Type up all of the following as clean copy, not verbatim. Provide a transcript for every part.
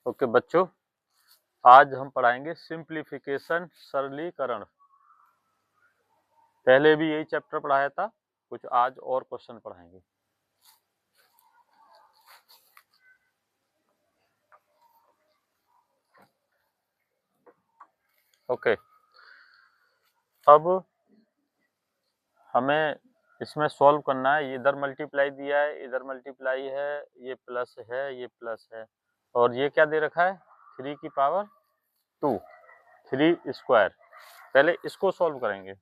Okay बच्चों, आज हम पढ़ाएंगे सिंप्लीफिकेशन, सरलीकरण। पहले भी यही चैप्टर पढ़ाया था, कुछ आज और क्वेश्चन पढ़ाएंगे। ओके, अब हमें इसमें सॉल्व करना है। इधर मल्टीप्लाई दिया है, इधर मल्टीप्लाई है, ये प्लस है, ये प्लस है, और ये क्या दे रखा है 3 की पावर 2, 3 स्क्वायर। पहले इसको सॉल्व करेंगे।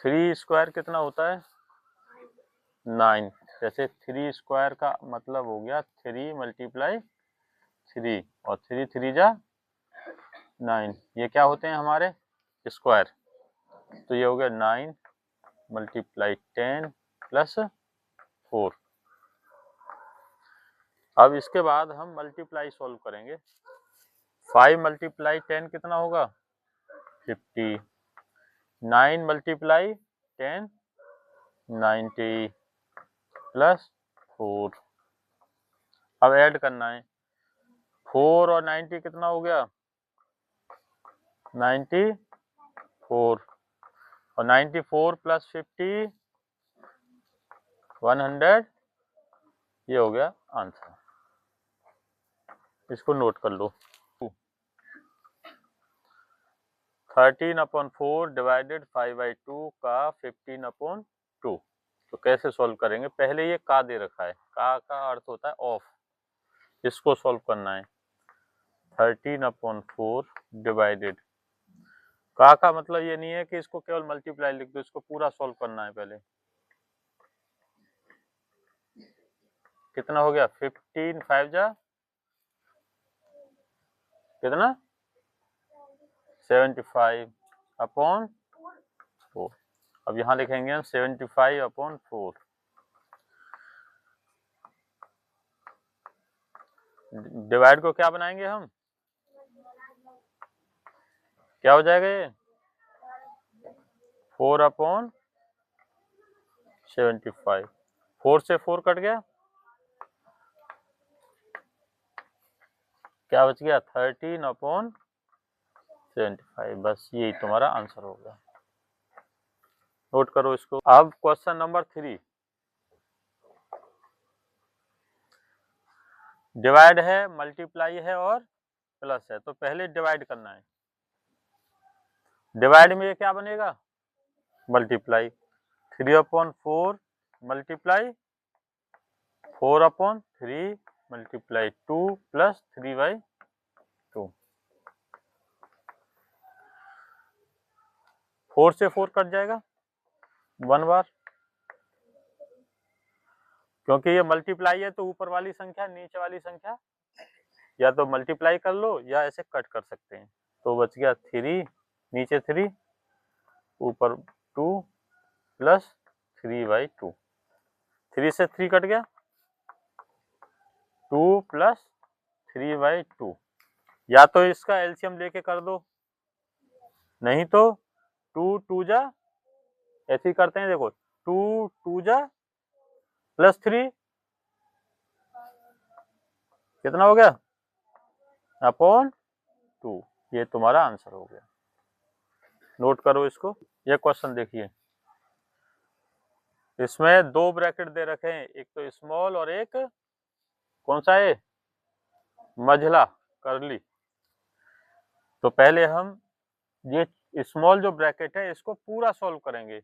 थ्री स्क्वायर कितना होता है 9। जैसे 3 स्क्वायर का मतलब हो गया 3 मल्टीप्लाई 3, और 3 3 जा 9। ये क्या होते हैं हमारे स्क्वायर, तो ये हो गया 9 मल्टीप्लाई 10 प्लस 4। अब इसके बाद हम मल्टीप्लाई सॉल्व करेंगे। 5 मल्टीप्लाई 10 कितना होगा 50, 9 मल्टीप्लाई 10 90 प्लस 4। अब ऐड करना है, 4 और 90 कितना हो गया 94, और 94 प्लस 50 100, ये हो गया आंसर। इसको नोट कर लो। 13/4 डिवाइडेड 5/2 का 15/2। तो कैसे सॉल्व करेंगे, पहले ये का दे रखा है, का अर्थ होता है ऑफ, इसको सॉल्व करना है। 13/4 डिवाइडेड, का मतलब ये नहीं है कि इसको केवल मल्टीप्लाई लिख दो, इसको पूरा सॉल्व करना है। पहले कितना हो गया 15 5 जा कितना 75/4। अब यहाँ लिखेंगे हम 75/4। डिवाइड को क्या बनाएंगे हम, क्या हो जाएगा ये 4/75। 4 से 4 कट गया, क्या बच गया 13/75। बस यही तुम्हारा आंसर हो गया। नोट करो इसको। अब क्वेश्चन नंबर 3, डिवाइड है, मल्टीप्लाई है और प्लस है। तो पहले डिवाइड करना है। डिवाइड में ये क्या बनेगा मल्टीप्लाई, 3/4 मल्टीप्लाई 4/3 मल्टीप्लाई 2 प्लस 3/2। 4 से 4 कट जाएगा 1 बार, क्योंकि ये मल्टीप्लाई है तो ऊपर वाली संख्या नीचे वाली संख्या या तो मल्टीप्लाई कर लो या ऐसे कट कर सकते हैं। तो बच गया 3, नीचे 3, ऊपर 2 प्लस 3/2। 3 से 3 कट गया, 2 प्लस 3/2। या तो इसका एलसीएम लेके कर दो, नहीं तो 2 2 जा, ऐसे ही करते हैं। देखो 2 2 जा प्लस 3 कितना हो गया अपॉन 2। ये तुम्हारा आंसर हो गया। नोट करो इसको। ये क्वेश्चन देखिए, इसमें 2 ब्रैकेट दे रखे हैं, एक तो स्मॉल और एक कौन सा है मझला करली। तो पहले हम ये स्मॉल जो ब्रैकेट है इसको पूरा सॉल्व करेंगे।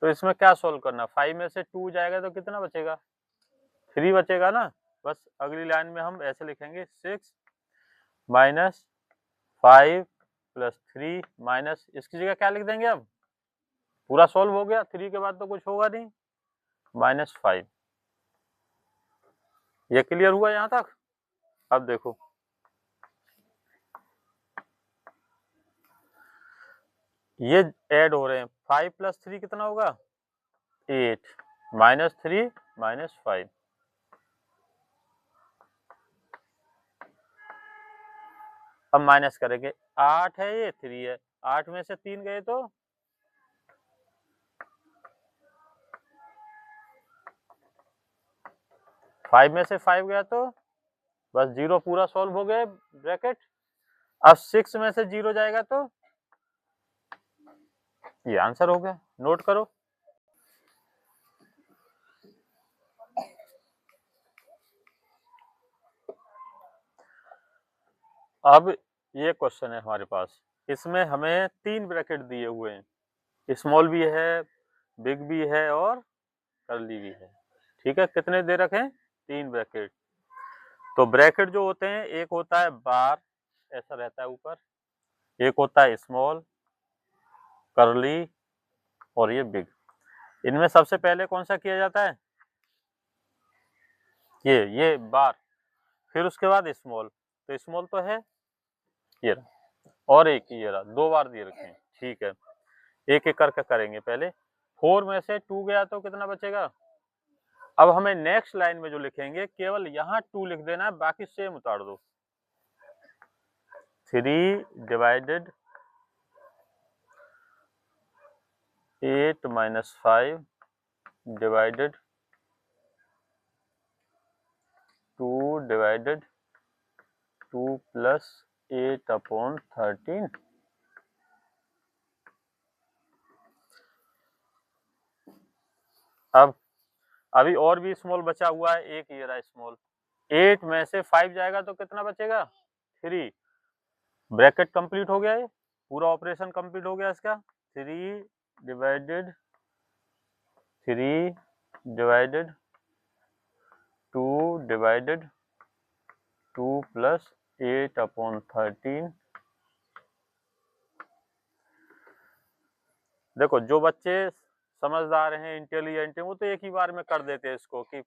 तो इसमें क्या सॉल्व करना, 5 में से 2 जाएगा तो कितना बचेगा 3 बचेगा ना। बस अगली लाइन में हम ऐसे लिखेंगे 6 माइनस 5 प्लस 3 माइनस, इसकी जगह क्या लिख देंगे, अब पूरा सॉल्व हो गया, 3 के बाद तो कुछ होगा नहीं, -5। ये क्लियर हुआ यहाँ तक। अब देखो ये ऐड हो रहे हैं, 5 प्लस 3 कितना होगा 8, -3 -5। अब माइनस करेंगे, 8 है ये 3 है, 8 में से 3 गए तो 5 में से 5 गया तो बस 0 पूरा सॉल्व हो गया ब्रैकेट। अब 6 में से 0 जाएगा तो ये आंसर हो गया, नोट करो। अब ये क्वेश्चन है हमारे पास, इसमें हमें 3 ब्रैकेट दिए हुए हैं, स्मॉल भी है, बिग भी है और कर्ली भी है। ठीक है, कितने दे रखे हैं? 3 ब्रैकेट। तो ब्रैकेट जो होते हैं, एक होता है बार, ऐसा रहता है ऊपर, एक होता है स्मॉल, कर्ली और ये बिग। इनमें सबसे पहले कौन सा किया जाता है? ये बार, फिर उसके बाद स्मॉल। तो स्मॉल तो है ये रहा, और एक ये रहा, 2 बार दिए रखे हैं। ठीक है, एक एक करके करेंगे। पहले 4 में से 2 गया तो कितना बचेगा? अब हमें नेक्स्ट लाइन में जो लिखेंगे, केवल यहाँ 2 लिख देना है, बाकी सेम उतार दो। 3 divided 8 minus 5 divided 2 divided 2 plus 8 upon 13। अब अभी और भी स्मॉल बचा हुआ है, एक ये रहा स्मॉल। 8 में से 5 जाएगा तो कितना बचेगा? 3। ब्रैकेट कंप्लीट हो गया, ये पूरा ऑपरेशन कंप्लीट हो गया इसका। 3 डिवाइडेड 2 डिवाइडेड 2 प्लस 8 अपॉन 13। देखो, जो बच्चे समझदार हैं, इंटेलिजेंट हैं, वो तो एक ही बार में कर देते हैं इसको, कि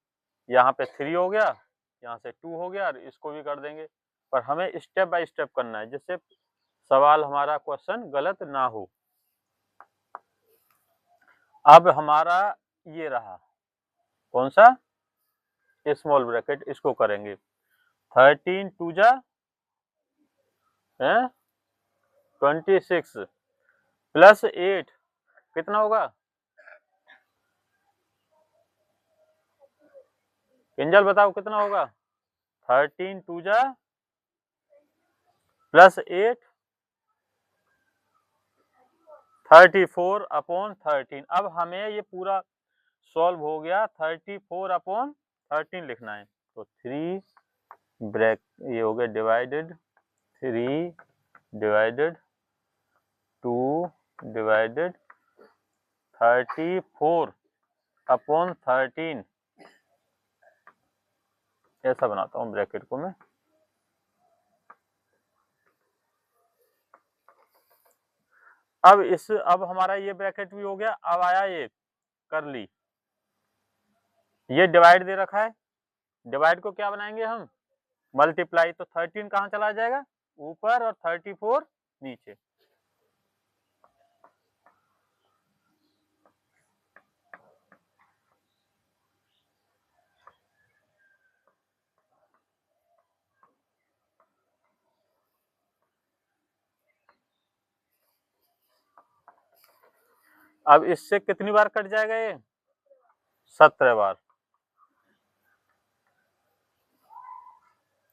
यहाँ पे 3 हो गया, यहाँ से 2 हो गया, और इसको भी कर देंगे। पर हमें स्टेप बाय स्टेप करना है, जिससे सवाल हमारा क्वेश्चन गलत ना हो। अब हमारा ये रहा कौन सा? स्मॉल ब्रैकेट, इसको करेंगे। 13 2 जा 26 प्लस 8 कितना होगा? किंजल बताओ कितना होगा? 13 2 जा प्लस 8 34 अपॉन 13। अब हमें ये पूरा सॉल्व हो गया, 34 अपॉन 13 लिखना है। तो 3 ब्रैक ये हो गया डिवाइडेड 3 डिवाइडेड 2 डिवाइडेड 34 अपॉन 13। ऐसा बनाता हूँ ब्रैकेट को मैं। अब हमारा ये ब्रैकेट भी हो गया। अब आया ये कर्ली, ये डिवाइड दे रखा है, डिवाइड को क्या बनाएंगे हम? मल्टीप्लाई। तो 13 कहाँ चला जाएगा? ऊपर, और 34 नीचे। अब इससे कितनी बार कट जाएगा ये? 17 बार।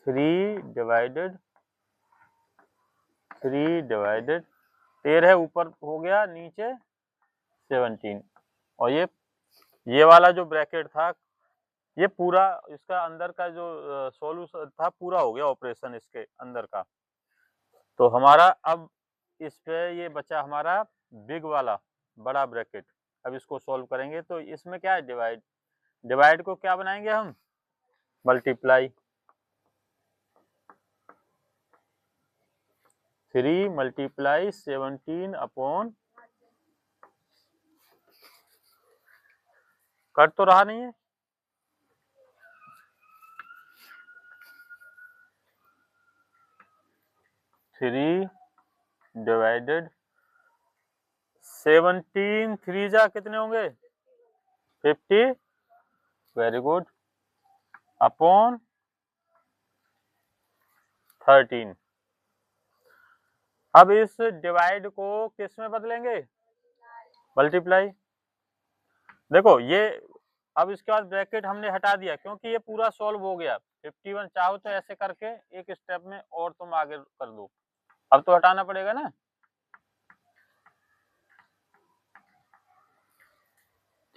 3 डिवाइडेड 13 ऊपर हो गया, नीचे 17। और ये वाला जो ब्रैकेट था, ये पूरा इसका अंदर का जो सॉल्यूशन था पूरा हो गया ऑपरेशन इसके अंदर का। तो हमारा अब इस पे ये बचा हमारा बिग वाला बड़ा ब्रैकेट। अब इसको सॉल्व करेंगे तो इसमें क्या है? डिवाइड। डिवाइड को क्या बनाएंगे हम? मल्टीप्लाई। 3 मल्टीप्लाई 17 अपॉन, कट तो रहा नहीं है? थ्री डिवाइडेड 17 3 जा कितने होंगे? 50। Very good. अपॉन 13। अब इस डिवाइड को किस में बदलेंगे? मल्टीप्लाई। देखो, ये अब इसके बाद ब्रैकेट हमने हटा दिया क्योंकि ये पूरा सॉल्व हो गया। 51 चाहो तो ऐसे करके एक स्टेप में और तुम आगे कर दो। अब तो हटाना पड़ेगा ना।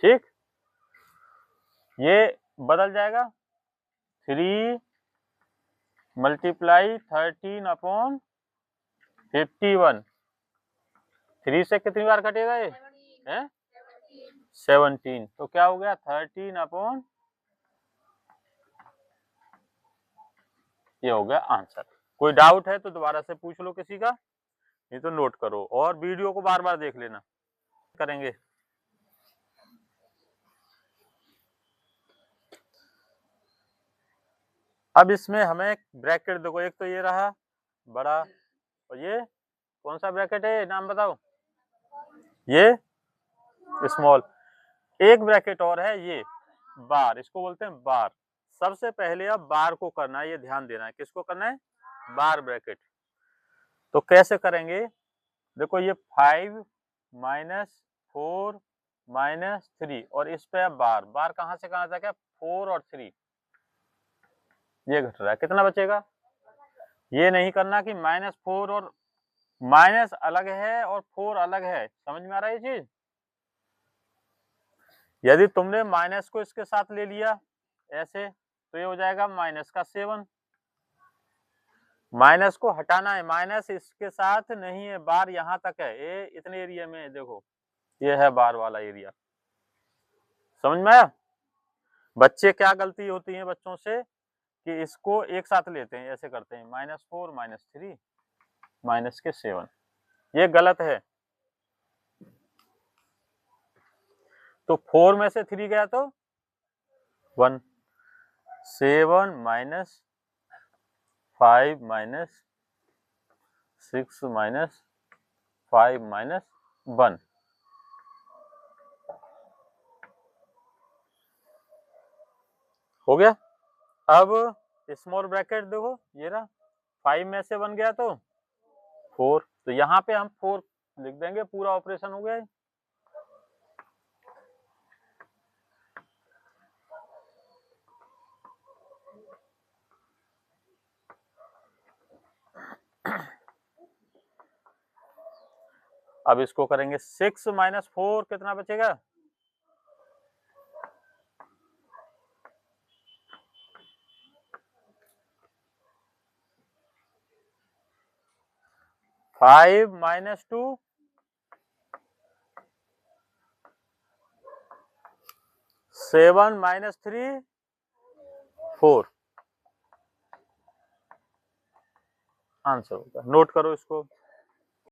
ठीक, ये बदल जाएगा 3 मल्टीप्लाई 13/51। 3 से कितनी बार कटेगा ये है 17। तो क्या हो गया 13 ये हो गया आंसर। कोई डाउट है तो दोबारा से पूछ लो किसी का, नहीं तो नोट करो और वीडियो को बार बार देख लेना। करेंगे अब इसमें हमें ब्रैकेट देखो, एक तो ये रहा बड़ा और ये कौन सा ब्रैकेट है नाम बताओ, ये स्मॉल। एक ब्रैकेट और है ये बार, इसको बोलते हैं बार। सबसे पहले अब बार को करना है, ये ध्यान देना है। किसको करना है बार ब्रैकेट। तो कैसे करेंगे देखो, ये 5 - 4 - 3 और इस पे बार, बार कहां से कहां तक है 4 और 3, ये घट रहा है, कितना बचेगा। ये नहीं करना कि -4 और माइनस अलग है और 4 अलग है, समझ में आ रहा है ये चीज। यदि तुमने माइनस को इसके साथ ले लिया ऐसे तो ये हो जाएगा -7। माइनस को हटाना है, माइनस इसके साथ नहीं है, बार यहां तक है, ये इतने एरिया में है, देखो ये है बार वाला एरिया। समझ में आया। बच्चे क्या गलती होती है बच्चों से कि इसको एक साथ लेते हैं, ऐसे करते हैं -4 -3 -7, ये गलत है। तो 4 में से 3 गया तो 1, 7 - 5 - 6 - 5 - 1। हो गया। अब स्मॉल ब्रैकेट देखो, ये रहा 5 में से 1 गया तो 4, तो यहाँ पे हम 4 लिख देंगे, पूरा ऑपरेशन हो गया है। अब इसको करेंगे 6 - 4 कितना बचेगा 5 - 2 7 - 3 4 आंसर होगा। नोट करो इसको।